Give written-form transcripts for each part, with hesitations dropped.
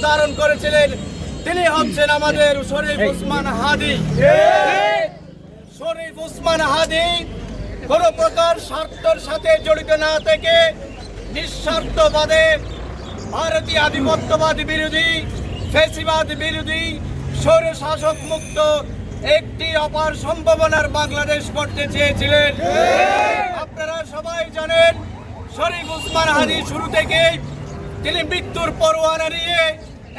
ধারণ করেছিলেন, তিনি হচ্ছেন আমাদের শরীফ ওসমান হাদী। শরীফ ওসমান হাদী কোনো প্রকার স্বার্থের সাথে জড়িত না থেকে নিঃস্বার্থভাবে ভারতীয় আধিপত্যবাদ বিরোধী, ফ্যাসিবাদ বিরোধী, স্বৈর শাসক মুক্ত একটি অপার সম্ভাবনার বাংলাদেশ করতে চেয়েছিলেন। আপনারা সবাই জানেন, শরীফ ওসমান হাদী শুরু থেকেই তিনি মৃত্যুর পরোয়ানা নিয়ে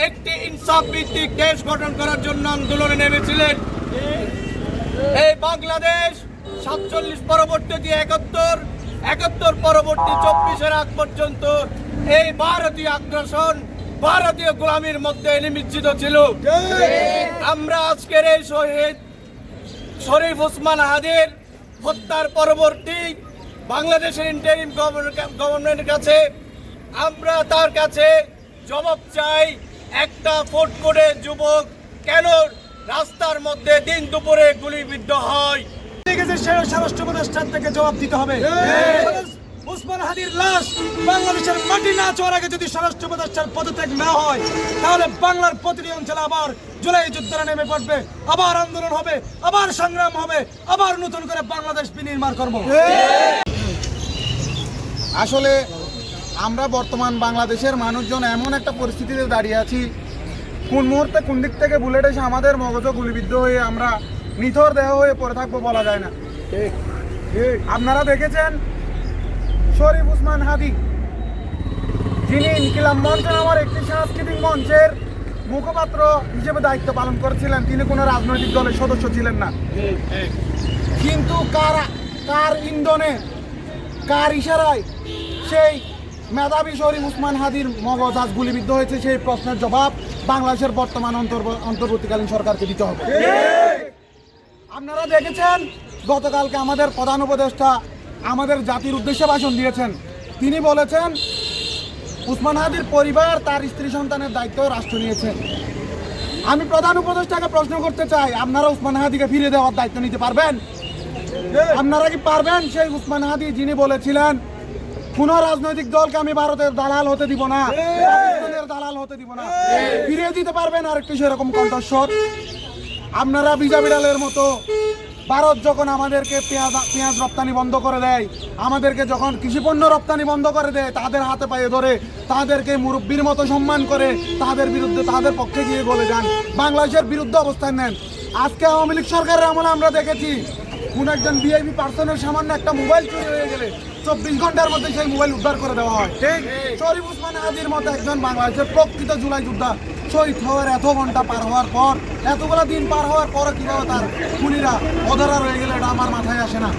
একটি ইনসাফ ভিত্তিক দেশ গঠন করার জন্য আন্দোলনে নেমেছিলেন। এই বাংলাদেশ 47 পরবর্তী 71 পরবর্তী 24-এর আগ পর্যন্ত এই ভারতীয় আগ্রাসন, ভারতীয় গোলামির মধ্যে নিমজ্জিত ছিল। আমরা আজকের এই শহীদ শরীফ ওসমান হাদীর হত্যার পরবর্তী বাংলাদেশের ইন্টারিম গভর্নমেন্টের কাছে আমরা তার কাছে জবাব চাই, একটা ফুটকোটে যুবক কেন রাস্তার মধ্যে দিন দুপুরে গুলিবিদ্ধ হয়? স্বরাষ্ট্র উপদেষ্টার থেকে জবাব দিতে হবে। ওসমান হাদীর লাশ বাংলাদেশের মাটি না ছোঁয়ার আগে যদি স্বরাষ্ট্র উপদেষ্টার পদত্যাগ না হয়, তাহলে বাংলার প্রতিটি অঞ্চলে আবার জুলাই যুদ্ধে নেমে পড়বে, আবার আন্দোলন হবে, আবার সংগ্রাম হবে, আবার নতুন করে বাংলাদেশ বিনির্মাণ করব। আসলে আমরা বর্তমান বাংলাদেশের মানুষজন এমন একটা পরিস্থিতিতে দাঁড়িয়ে আছি, কোন মুহূর্তে কোন দিক থেকে বুলেট এসে আমাদের মগজ গুলিবিদ্ধ হয়ে আমরা নিথর দেহ হয়ে পড়ে থাকবো বলা যায় না। আপনারা দেখেছেন শরীফ ওসমান হাদী, যিনি ইনকিলাব মঞ্চ নামের একটি সাংস্কৃতিক মঞ্চের মুখপাত্র হিসেবে দায়িত্ব পালন করেছিলেন, তিনি কোনো রাজনৈতিক দলের সদস্য ছিলেন না। কিন্তু কার ইন্ধনে, কার ইশারায় সেই মেধাবী শরীফ ওসমান হাদীর মগজ আজ গুলিবিদ্ধ হয়েছে, সেই প্রশ্নের জবাব বাংলাদেশের বর্তমান অন্তর্বর্তীকালীন সরকারকে দিতে হবে। আপনারা দেখেছেন গতকালকে আমাদের প্রধান উপদেষ্টা আমাদের জাতির উদ্দেশ্যে ভাষণ দিয়েছেন। তিনি বলেছেন ওসমান হাদীর পরিবার তার স্ত্রী সন্তানের দায়িত্ব রাষ্ট্র নিয়েছে। আমি প্রধান উপদেষ্টাকে প্রশ্ন করতে চাই, আপনারা ওসমান হাদীকে ফিরে দেওয়ার দায়িত্ব নিতে পারবেন? আপনারা কি পারবেন? সেই ওসমান হাদী যিনি বলেছিলেন কোন রাজনৈতিক দলকে আমি ভারতের দালাল হতে দিব না, পাকিস্তানের দালাল হতে দিব না, ফিরিয়ে দিতে পারবেন আরেকটি সেরকম কণ্ঠস্বর? আপনারা ভিজা বিড়ালের মতো ভারত যখন আমাদেরকে পেঁয়াজ রপ্তানি বন্ধ করে দেয়, আমাদেরকে যখন কৃষিপণ্য রপ্তানি বন্ধ করে দেয়, তাদের হাতে পায়ে ধরে তাদেরকে মুরব্বীর মতো সম্মান করে তাদের বিরুদ্ধে, তাদের পক্ষে গিয়ে বলে যান, বাংলাদেশের বিরুদ্ধে অবস্থান নেন। আজকে আওয়ামী লীগ সরকারের আমলে আমরা দেখেছি কোন একজন ভিআইপি পার্সনের সামান্য একটা মোবাইল চুরি হয়ে গেলে 24 ঘন্টার মধ্যে সেই মোবাইল উদ্ধার করে দেওয়া হয়। ঠিক শরীফ ওসমান হাদীর মতো একজন বাংলাদেশের প্রকৃত জুলাই যোদ্ধা শহীদ হওয়ার এত ঘন্টা পার হওয়ার পর, এতগুলো দিন পার হওয়ার পর কিভাবে তার খুনিরা অধরা রয়ে গেলে এটা আমার মাথায় আসে না।